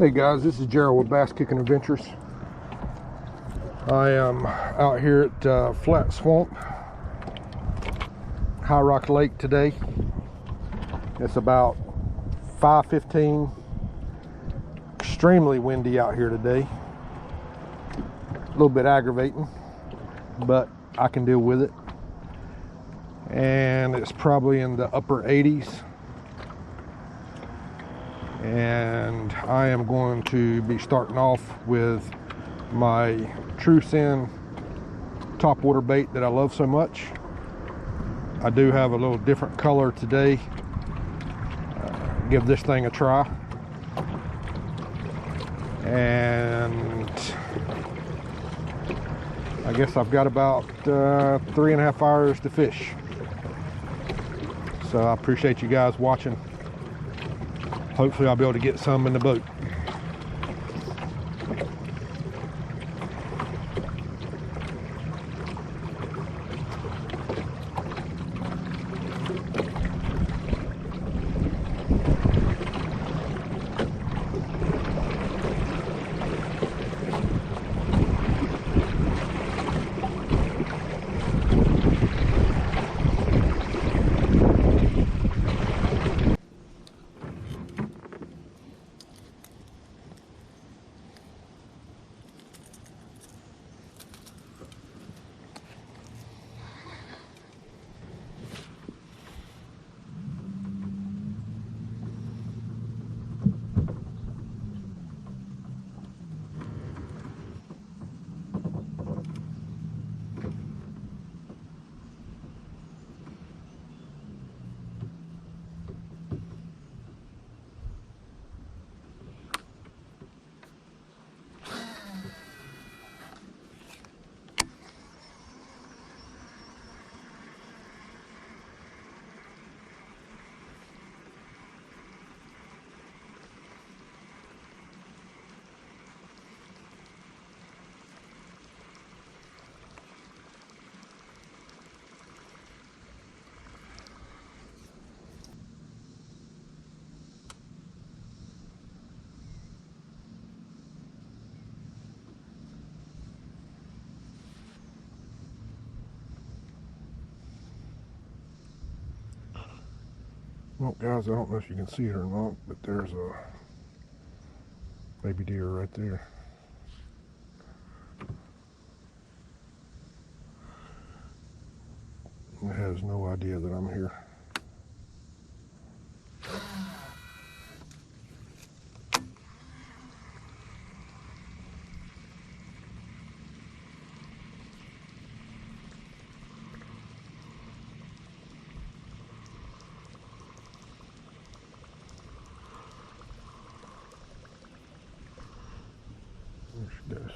Hey guys, this is Gerald with Bass Kicking Adventures. I am out here at Flat Swamp, High Rock Lake today. It's about 5:15. Extremely windy out here today. A little bit aggravating, but I can deal with it. And it's probably in the upper 80s. And I am going to be starting off with my TruSend topwater bait that I love so much. I do have a little different color today. Give this thing a try. And I guess I've got about 3.5 hours to fish. So I appreciate you guys watching. Hopefully I'll be able to get some in the boat. Well, guys, I don't know if you can see it or not, but there's a baby deer right there. It has no idea that I'm here. There she goes.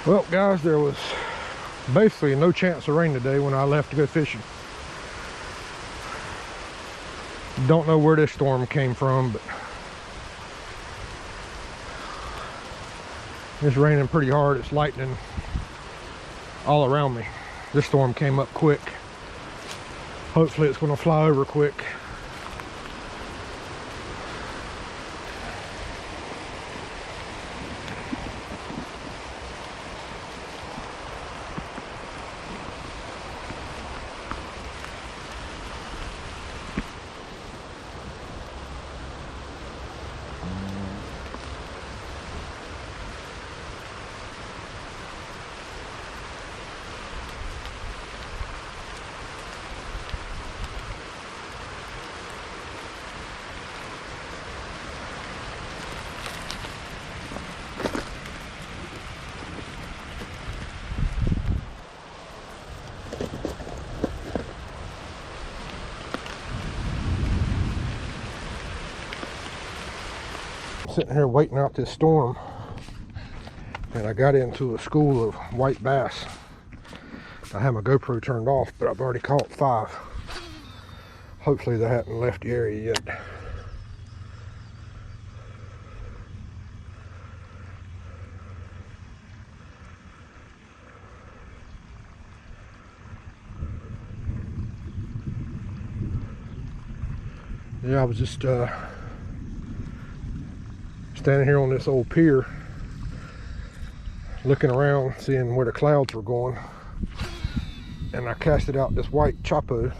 Well, guys, there was basically no chance of rain today when I left to go fishing. Don't know where this storm came from, but it's raining pretty hard. It's lightning all around me. This storm came up quick. Hopefully it's going to fly over quick. Sitting here waiting out this storm, and I got into a school of white bass. I have my GoPro turned off, but I've already caught 5. Hopefully they haven't left the area yet. Yeah, I was just standing here on this old pier, looking around, seeing where the clouds were going, and I casted out this white Chapo,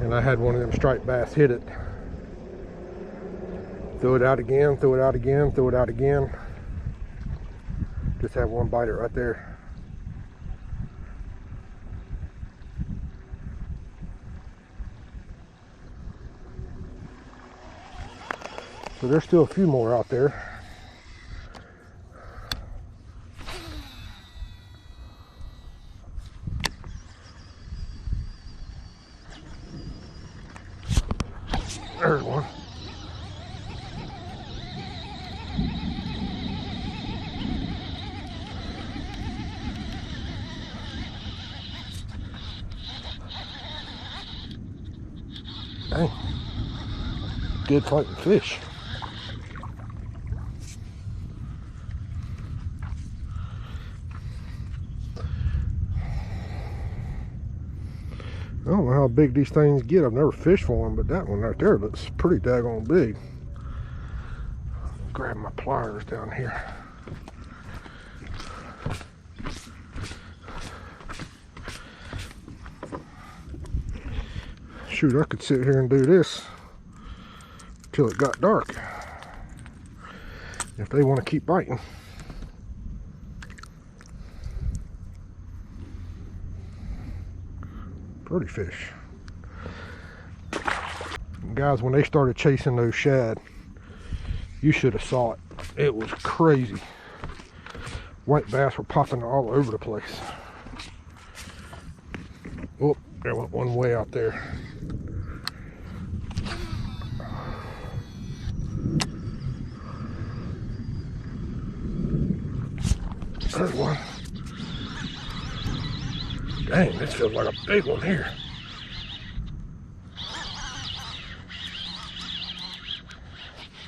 and I had one of them striped bass hit it. Throw it out again, throw it out again, throw it out again. Just had one bite it right there. So there's still a few more out there. There's one. Dang. Good fighting fish. I don't know how big these things get. I've never fished for them, but that one right there looks pretty daggone big. Grab my pliers down here. Shoot, I could sit here and do this till it got dark if they want to keep biting. Pretty fish. Guys, when they started chasing those shad, you should have saw it. It was crazy. White bass were popping all over the place. Oh, there went one way out there. There's one. Dang, this feels like a big one here.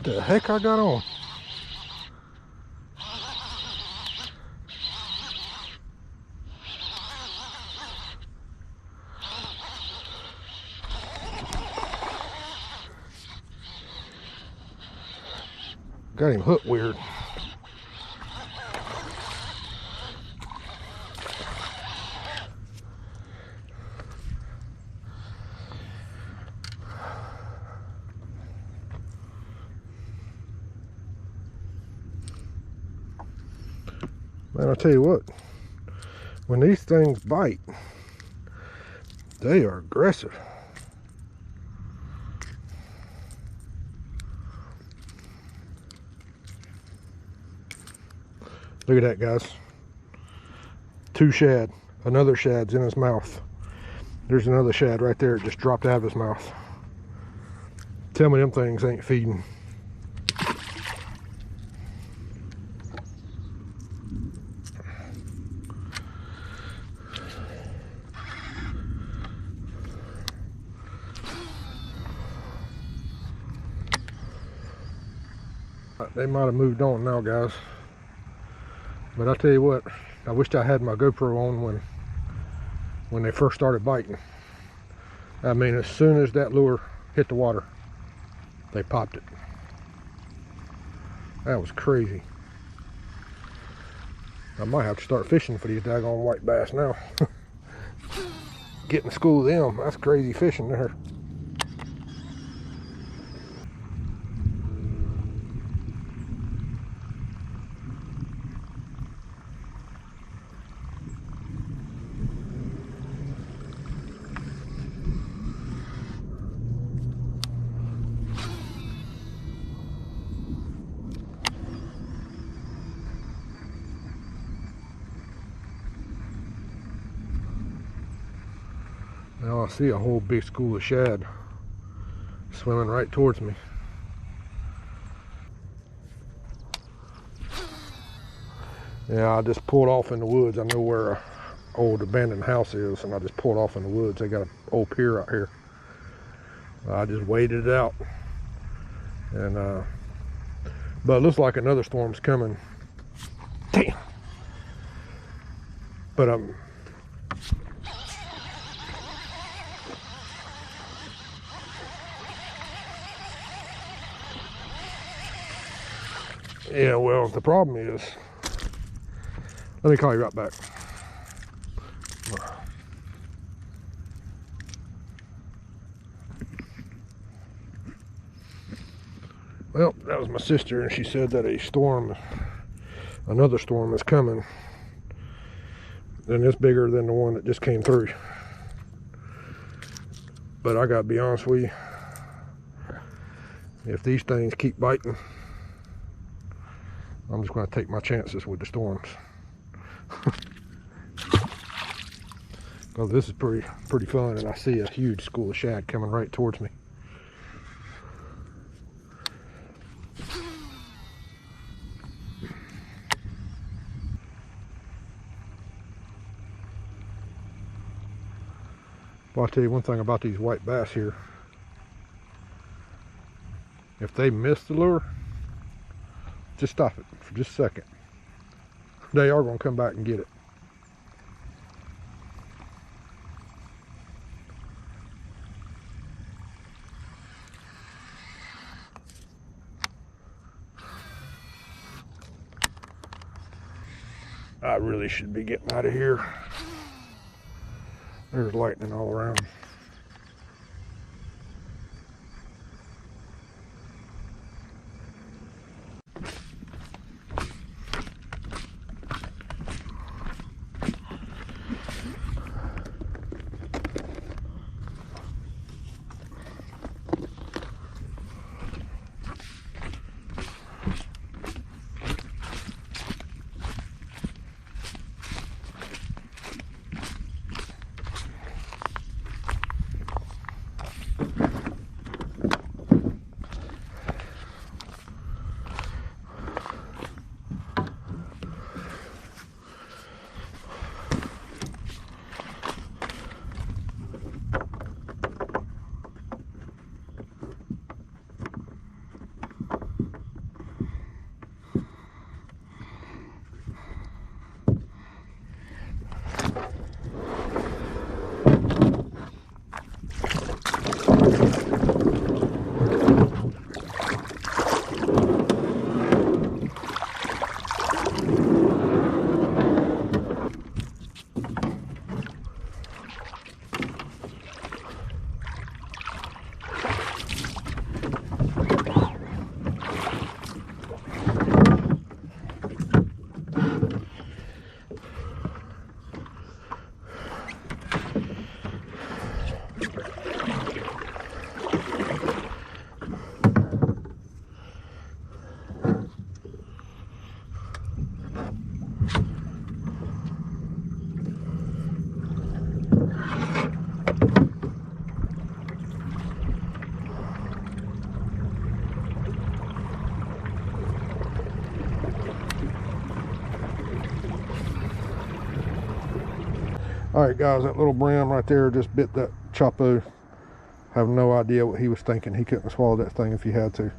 The heck I got on? Got him hooked weird. Man, I'll tell you what, when these things bite, they are aggressive. Look at that, guys. 2 shad. Another shad's in his mouth. There's another shad right there. It just dropped out of his mouth. Tell me them things ain't feeding. They might have moved on now, guys. But I tell you what, I wished I had my GoPro on when they first started biting. I mean, as soon as that lure hit the water, they popped it. That was crazy. I might have to start fishing for these daggone white bass now. Getting to school them, that's crazy fishing there. Now I see a whole big school of shad swimming right towards me. Yeah, I just pulled off in the woods. I know where an old abandoned house is, and I just pulled off in the woods. They got an old pier out here. I just waited it out, and but it looks like another storm's coming. Damn. But yeah, well, the problem is, let me call you right back. Well, that was my sister, and she said that another storm is coming, and it's bigger than the one that just came through. But I gotta be honest with you, if these things keep biting, I'm just gonna take my chances with the storms. Because this is pretty fun, and I see a huge school of shad coming right towards me. Well, I'll tell you one thing about these white bass here. If they miss the lure, just stop it for just a second. They are going to come back and get it. I really should be getting out of here. There's lightning all around. All right, guys, that little brim right there just bit that Chapo. Have no idea what he was thinking. He couldn't swallow that thing if he had to.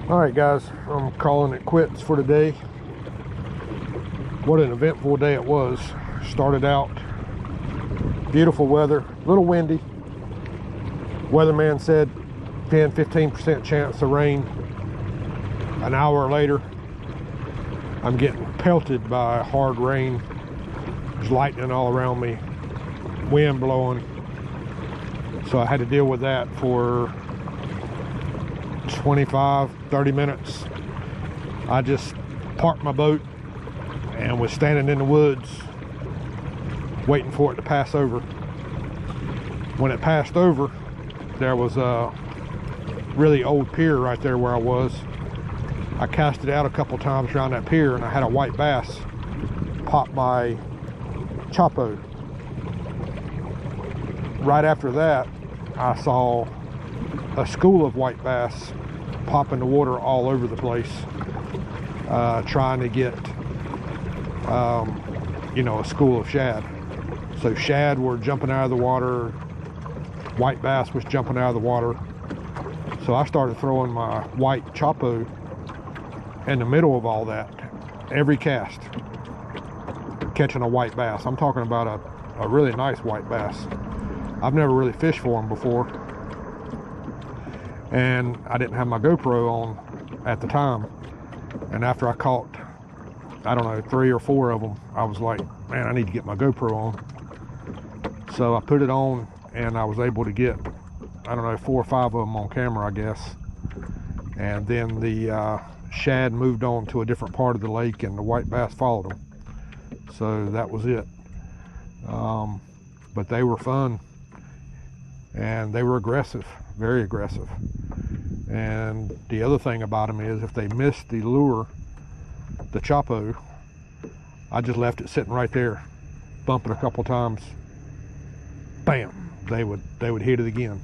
All right, guys, I'm calling it quits for today. What an eventful day it was. Started out beautiful weather, a little windy. Weatherman said 10-15% chance of rain. An hour later, I'm getting pelted by hard rain. There's lightning all around me, wind blowing. So I had to deal with that for 25-30 minutes. I just parked my boat and was standing in the woods waiting for it to pass over. When it passed over, there was a really old pier right there where I was. I cast it out a couple times around that pier and I had a white bass pop my Chapo. Right after that, I saw a school of white bass pop in the water all over the place, trying to get you know, a school of shad. So shad were jumping out of the water, white bass was jumping out of the water. So I started throwing my white Chapo in the middle of all that, every cast, catching a white bass. I'm talking about a really nice white bass. I've never really fished for them before, and I didn't have my GoPro on at the time. And after I caught, I don't know, 3 or 4 of them, I was like, man, I need to get my GoPro on. So I put it on and I was able to get, I don't know, 4 or 5 of them on camera, I guess. And then the shad moved on to a different part of the lake and the white bass followed them. So that was it. But they were fun and they were aggressive, very aggressive. And the other thing about them is if they missed the lure, the Chapo, I just left it sitting right there, bump it a couple times, bam, they would hit it again.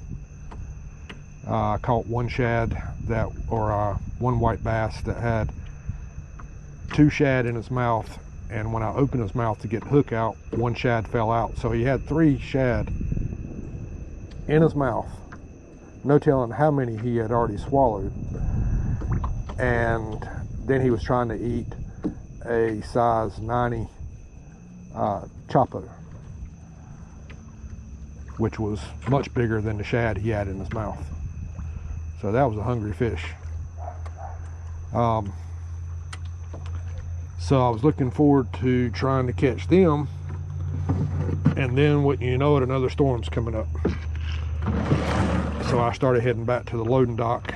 I caught one shad that, or one white bass that had 2 shad in his mouth, and when I opened his mouth to get the hook out, 1 shad fell out. So he had 3 shad in his mouth, no telling how many he had already swallowed. And then he was trying to eat a size 90 Chapo, which was much bigger than the shad he had in his mouth. So that was a hungry fish. So I was looking forward to trying to catch them, and then wouldn't you know it, another storm's coming up. So I started heading back to the loading dock,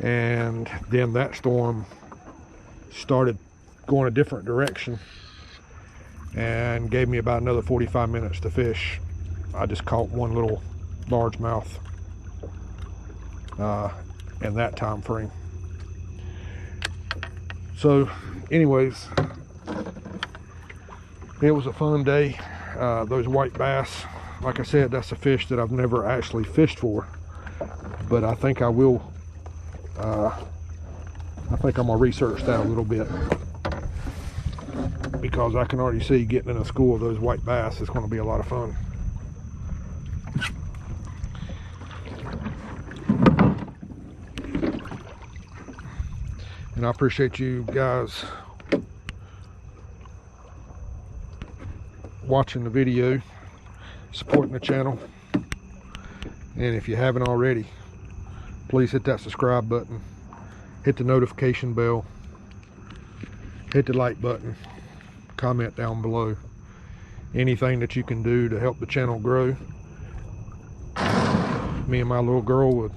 and then that storm started going a different direction and gave me about another 45 minutes to fish. I just caught one little largemouth in that time frame. So anyways, it was a fun day. Those white bass, like I said, that's a fish that I've never actually fished for, but I think I will. I think I'm gonna research that a little bit, because I can already see getting in a school of those white bass is going to be a lot of fun. And I appreciate you guys watching the video, supporting the channel, and if you haven't already, please hit that subscribe button, hit the notification bell, hit the like button, comment down below. Anything that you can do to help the channel grow, me and my little girl would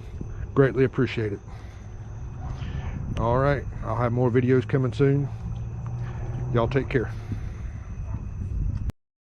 greatly appreciate it. All right, I'll have more videos coming soon. Y'all take care.